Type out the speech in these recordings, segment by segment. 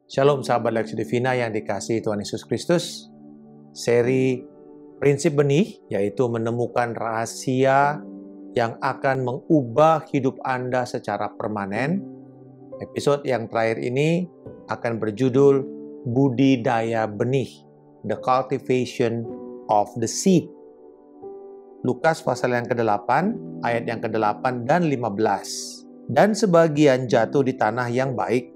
Shalom sahabat Leksi Divina yang dikasihi Tuhan Yesus Kristus. Seri Prinsip Benih, yaitu menemukan rahasia yang akan mengubah hidup Anda secara permanen. Episode yang terakhir ini akan berjudul Budidaya Benih, The Cultivation of the Seed. Lukas pasal yang ke-8, ayat yang ke-8 dan 15. Dan sebagian jatuh di tanah yang baik,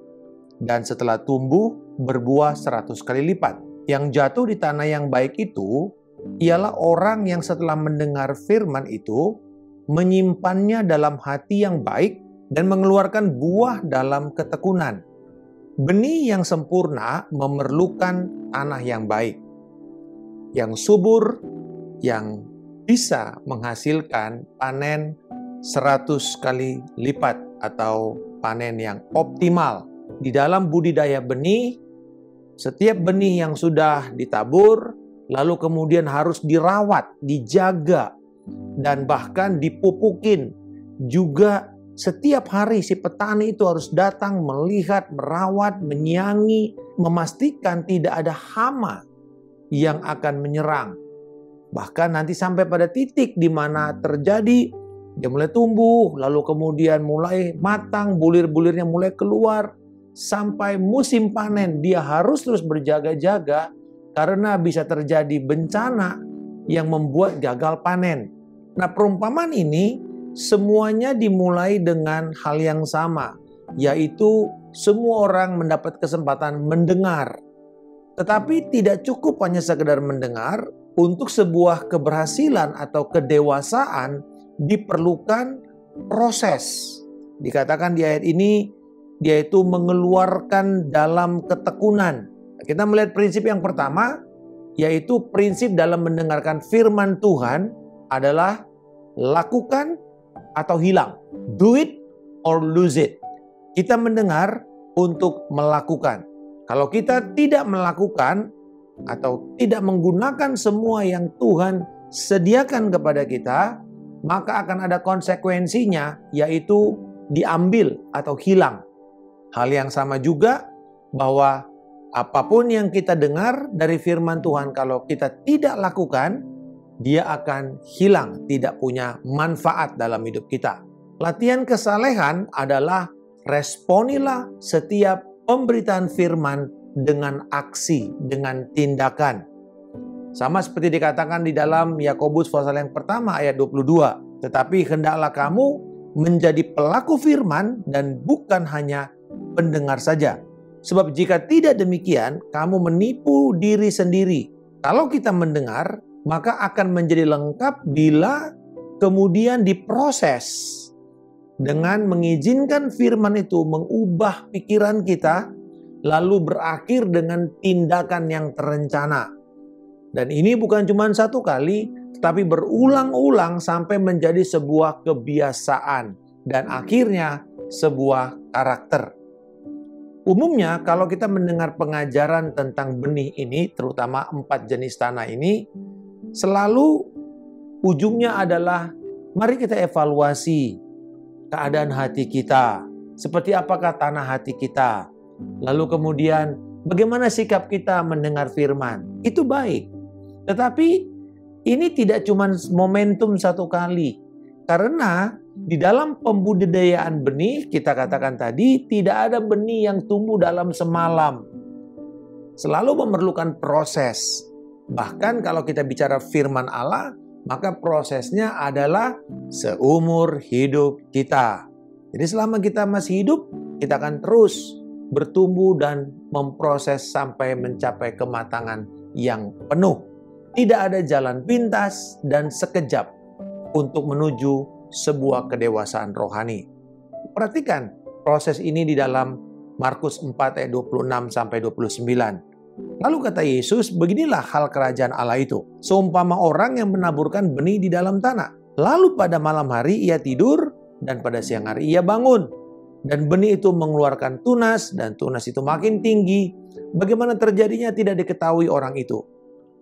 dan setelah tumbuh berbuah 100 kali lipat. Yang jatuh di tanah yang baik itu ialah orang yang setelah mendengar firman itu menyimpannya dalam hati yang baik dan mengeluarkan buah dalam ketekunan. Benih yang sempurna memerlukan tanah yang baik, yang subur, yang bisa menghasilkan panen 100 kali lipat atau panen yang optimal. Di dalam budidaya benih, setiap benih yang sudah ditabur, lalu kemudian harus dirawat, dijaga, dan bahkan dipupukin. Juga setiap hari si petani itu harus datang melihat, merawat, menyiangi, memastikan tidak ada hama yang akan menyerang. Bahkan nanti sampai pada titik di mana terjadi, dia mulai tumbuh, lalu kemudian mulai matang, bulir-bulirnya mulai keluar. Sampai musim panen dia harus terus berjaga-jaga karena bisa terjadi bencana yang membuat gagal panen. Nah, perumpamaan ini semuanya dimulai dengan hal yang sama, yaitu semua orang mendapat kesempatan mendengar. Tetapi tidak cukup hanya sekedar mendengar, untuk sebuah keberhasilan atau kedewasaan diperlukan proses. Dikatakan di ayat ini, dia itu mengeluarkan dalam ketekunan. Kita melihat prinsip yang pertama, yaitu prinsip dalam mendengarkan firman Tuhan adalah lakukan atau hilang. Do it or lose it. Kita mendengar untuk melakukan. Kalau kita tidak melakukan atau tidak menggunakan semua yang Tuhan sediakan kepada kita, maka akan ada konsekuensinya, yaitu diambil atau hilang. Hal yang sama juga bahwa apapun yang kita dengar dari firman Tuhan, kalau kita tidak lakukan, dia akan hilang, tidak punya manfaat dalam hidup kita. Latihan kesalehan adalah responilah setiap pemberitaan firman dengan aksi, dengan tindakan. Sama seperti dikatakan di dalam Yakobus pasal yang pertama ayat 22. Tetapi hendaklah kamu menjadi pelaku firman dan bukan hanya pendengar saja. Sebab jika tidak demikian, kamu menipu diri sendiri. Kalau kita mendengar, maka akan menjadi lengkap bila kemudian diproses dengan mengizinkan firman itu mengubah pikiran kita, lalu berakhir dengan tindakan yang terencana. Dan ini bukan cuma satu kali, tetapi berulang-ulang sampai menjadi sebuah kebiasaan dan akhirnya sebuah karakter. Umumnya kalau kita mendengar pengajaran tentang benih ini, terutama 4 jenis tanah ini, selalu ujungnya adalah mari kita evaluasi keadaan hati kita. Seperti apakah tanah hati kita? Lalu kemudian bagaimana sikap kita mendengar firman? Itu baik. Tetapi ini tidak cuma momentum satu kali. Karena di dalam pembudidayaan benih, kita katakan tadi, tidak ada benih yang tumbuh dalam semalam. Selalu memerlukan proses. Bahkan kalau kita bicara firman Allah, maka prosesnya adalah seumur hidup kita. Jadi selama kita masih hidup, kita akan terus bertumbuh dan memproses sampai mencapai kematangan yang penuh. Tidak ada jalan pintas dan sekejap untuk menuju sebuah kedewasaan rohani. Perhatikan proses ini di dalam Markus 4 ayat 26 sampai 29. Lalu kata Yesus, beginilah hal kerajaan Allah itu. Seumpama orang yang menaburkan benih di dalam tanah. Lalu pada malam hari ia tidur dan pada siang hari ia bangun. Dan benih itu mengeluarkan tunas dan tunas itu makin tinggi. Bagaimana terjadinya tidak diketahui orang itu.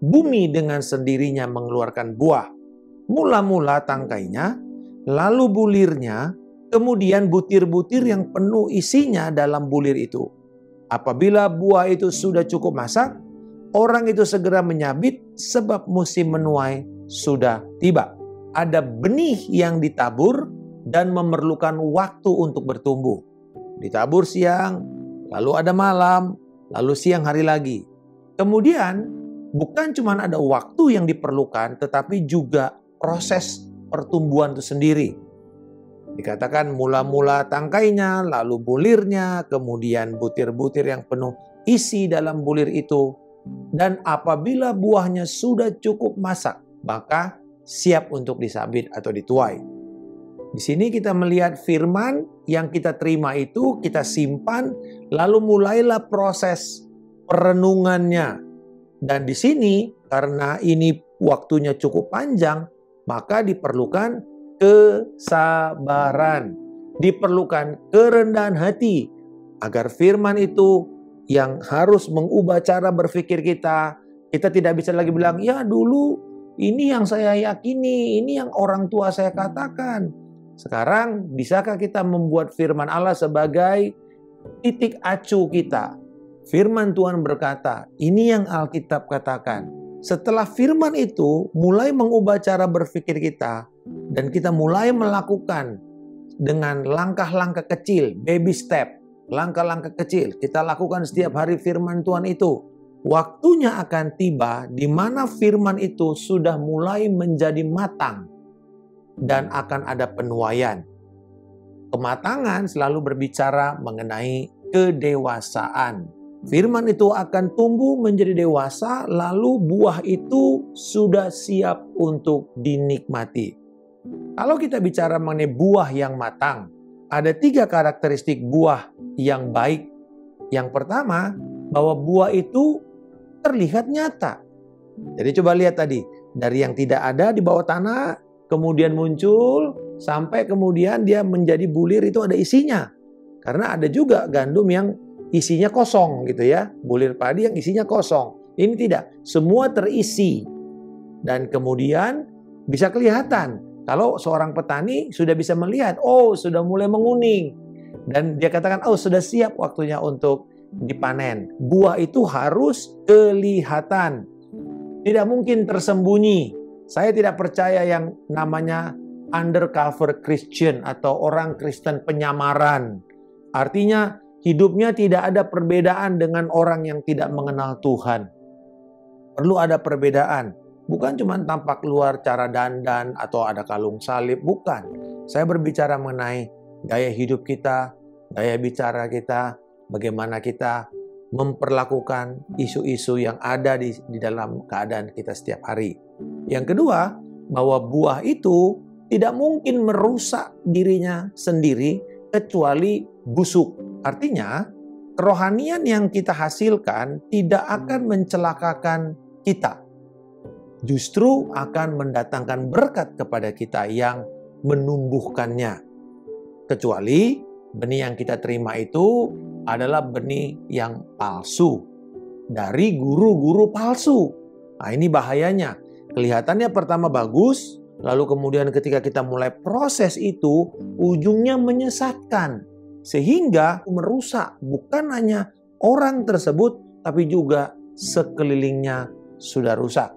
Bumi dengan sendirinya mengeluarkan buah. Mula-mula tangkainya, lalu bulirnya, kemudian butir-butir yang penuh isinya dalam bulir itu. Apabila buah itu sudah cukup masak, orang itu segera menyabit sebab musim menuai sudah tiba. Ada benih yang ditabur dan memerlukan waktu untuk bertumbuh. Ditabur siang, lalu ada malam, lalu siang hari lagi. Kemudian bukan cuma ada waktu yang diperlukan, tetapi juga proses pertumbuhan itu sendiri. Dikatakan mula-mula tangkainya, lalu bulirnya, kemudian butir-butir yang penuh isi dalam bulir itu. Dan apabila buahnya sudah cukup masak, maka siap untuk disabit atau dituai. Di sini kita melihat firman yang kita terima itu, kita simpan, lalu mulailah proses perenungannya. Dan di sini, karena ini waktunya cukup panjang, maka diperlukan kesabaran, diperlukan kerendahan hati, agar firman itu yang harus mengubah cara berpikir kita. Kita tidak bisa lagi bilang, ya dulu ini yang saya yakini, ini yang orang tua saya katakan. Sekarang, bisakah kita membuat firman Allah sebagai titik acuh kita? Firman Tuhan berkata, ini yang Alkitab katakan. Setelah firman itu mulai mengubah cara berpikir kita, dan kita mulai melakukan dengan langkah-langkah kecil, baby step, langkah-langkah kecil, kita lakukan setiap hari firman Tuhan itu. Waktunya akan tiba di mana firman itu sudah mulai menjadi matang dan akan ada penuaian. Kematangan selalu berbicara mengenai kedewasaan. Firman itu akan tumbuh menjadi dewasa, lalu buah itu sudah siap untuk dinikmati. Kalau kita bicara mengenai buah yang matang, ada 3 karakteristik buah yang baik. Yang pertama, bahwa buah itu terlihat nyata. Jadi coba lihat tadi, dari yang tidak ada di bawah tanah, kemudian muncul, sampai kemudian dia menjadi bulir, itu ada isinya. Karena ada juga gandum yang isinya kosong gitu ya, bulir padi yang isinya kosong. Ini tidak, semua terisi. Dan kemudian bisa kelihatan, kalau seorang petani sudah bisa melihat, oh sudah mulai menguning. Dan dia katakan, oh sudah siap waktunya untuk dipanen. Buah itu harus kelihatan, tidak mungkin tersembunyi. Saya tidak percaya yang namanya undercover Christian atau orang Kristen penyamaran. Artinya hidupnya tidak ada perbedaan dengan orang yang tidak mengenal Tuhan. Perlu ada perbedaan. Bukan cuma tampak luar cara dandan atau ada kalung salib. Bukan. Saya berbicara mengenai gaya hidup kita, gaya bicara kita, bagaimana kita memperlakukan isu-isu yang ada di dalam keadaan kita setiap hari. Yang kedua, bahwa buah itu tidak mungkin merusak dirinya sendiri kecuali busuk. Artinya, kerohanian yang kita hasilkan tidak akan mencelakakan kita. Justru akan mendatangkan berkat kepada kita yang menumbuhkannya. Kecuali benih yang kita terima itu adalah benih yang palsu. Dari guru-guru palsu. Nah ini bahayanya. Kelihatannya pertama bagus, lalu kemudian ketika kita mulai proses itu, ujungnya menyesatkan. Sehingga merusak bukan hanya orang tersebut, tapi juga sekelilingnya sudah rusak.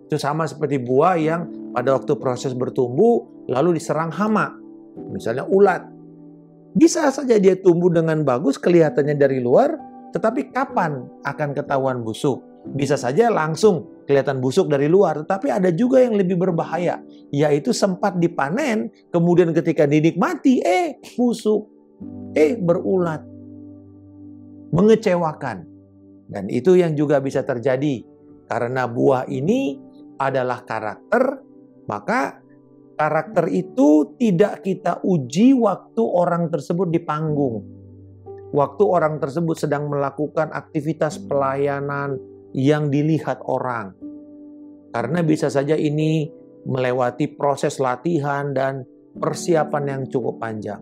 Itu sama seperti buah yang pada waktu proses bertumbuh, lalu diserang hama. Misalnya ulat. Bisa saja dia tumbuh dengan bagus kelihatannya dari luar, tetapi kapan akan ketahuan busuk? Bisa saja langsung kelihatan busuk dari luar, tetapi ada juga yang lebih berbahaya, yaitu sempat dipanen, kemudian ketika dinikmati, busuk, berulat, mengecewakan. Dan itu yang juga bisa terjadi, karena buah ini adalah karakter, maka karakter itu tidak kita uji waktu orang tersebut di panggung. Waktu orang tersebut sedang melakukan aktivitas pelayanan yang dilihat orang. Karena bisa saja ini melewati proses latihan dan persiapan yang cukup panjang.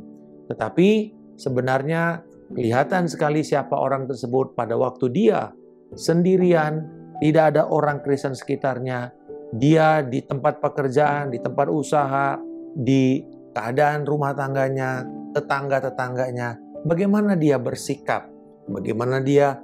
Tetapi sebenarnya kelihatan sekali siapa orang tersebut pada waktu dia sendirian, tidak ada orang Kristen sekitarnya. Dia di tempat pekerjaan, di tempat usaha, di keadaan rumah tangganya, tetangga-tetangganya. Bagaimana dia bersikap? bagaimana dia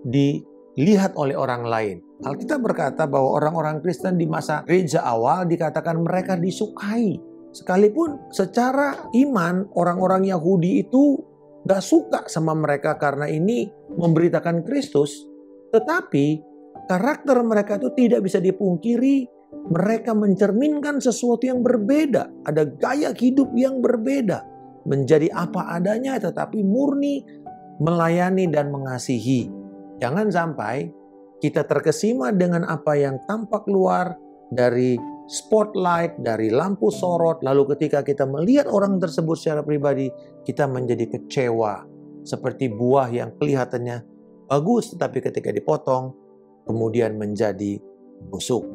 dilihat oleh orang lain. Alkitab berkata bahwa orang-orang Kristen di masa gereja awal dikatakan mereka disukai. Sekalipun secara iman orang-orang Yahudi itu gak suka sama mereka karena ini memberitakan Kristus, tetapi karakter mereka itu tidak bisa dipungkiri. Mereka mencerminkan sesuatu yang berbeda, ada gaya hidup yang berbeda, menjadi apa adanya tetapi murni melayani dan mengasihi. Jangan sampai kita terkesima dengan apa yang tampak luar dari spotlight, dari lampu sorot, lalu ketika kita melihat orang tersebut secara pribadi, kita menjadi kecewa. Seperti buah yang kelihatannya bagus, tetapi ketika dipotong, kemudian menjadi busuk.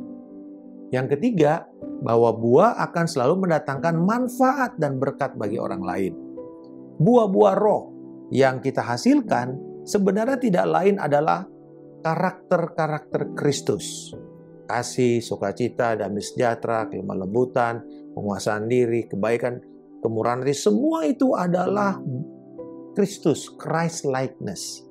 Yang ketiga, bahwa buah akan selalu mendatangkan manfaat dan berkat bagi orang lain. Buah-buah roh yang kita hasilkan sebenarnya tidak lain adalah karakter-karakter Kristus. Kasih, sukacita, damai sejahtera, kelemah lembutan, penguasaan diri, kebaikan, kemurahan hati, semua itu adalah Kristus, Christ likeness.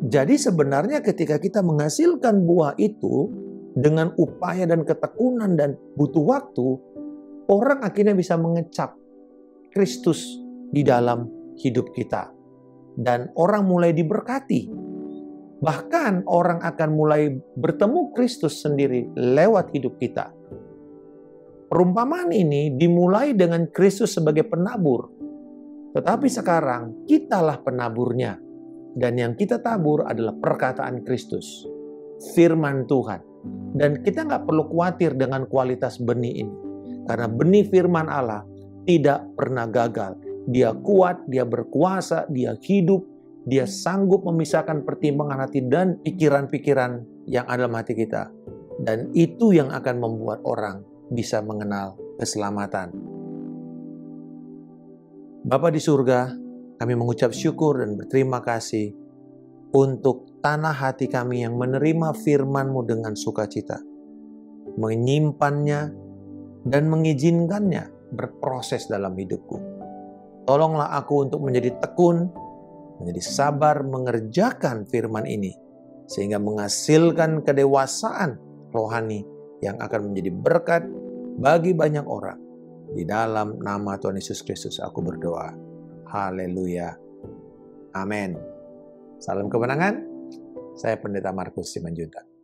Jadi sebenarnya ketika kita menghasilkan buah itu dengan upaya dan ketekunan dan butuh waktu, orang akhirnya bisa mengecap Kristus di dalam hidup kita. Dan orang mulai diberkati. Bahkan orang akan mulai bertemu Kristus sendiri lewat hidup kita. Perumpamaan ini dimulai dengan Kristus sebagai penabur. Tetapi sekarang kitalah penaburnya. Dan yang kita tabur adalah perkataan Kristus. Firman Tuhan. Dan kita nggak perlu khawatir dengan kualitas benih ini. Karena benih firman Allah tidak pernah gagal. Dia kuat, dia berkuasa, dia hidup, dia sanggup memisahkan pertimbangan hati dan pikiran-pikiran yang ada dalam hati kita. Dan itu yang akan membuat orang bisa mengenal keselamatan. Bapa di surga, kami mengucap syukur dan berterima kasih untuk tanah hati kami yang menerima firman-Mu dengan sukacita, menyimpannya dan mengizinkannya berproses dalam hidupku. Tolonglah aku untuk menjadi tekun, menjadi sabar mengerjakan firman ini, sehingga menghasilkan kedewasaan rohani yang akan menjadi berkat bagi banyak orang. Di dalam nama Tuhan Yesus Kristus aku berdoa. Haleluya. Amin. Salam kemenangan. Saya Pendeta Markus Simanjuntak.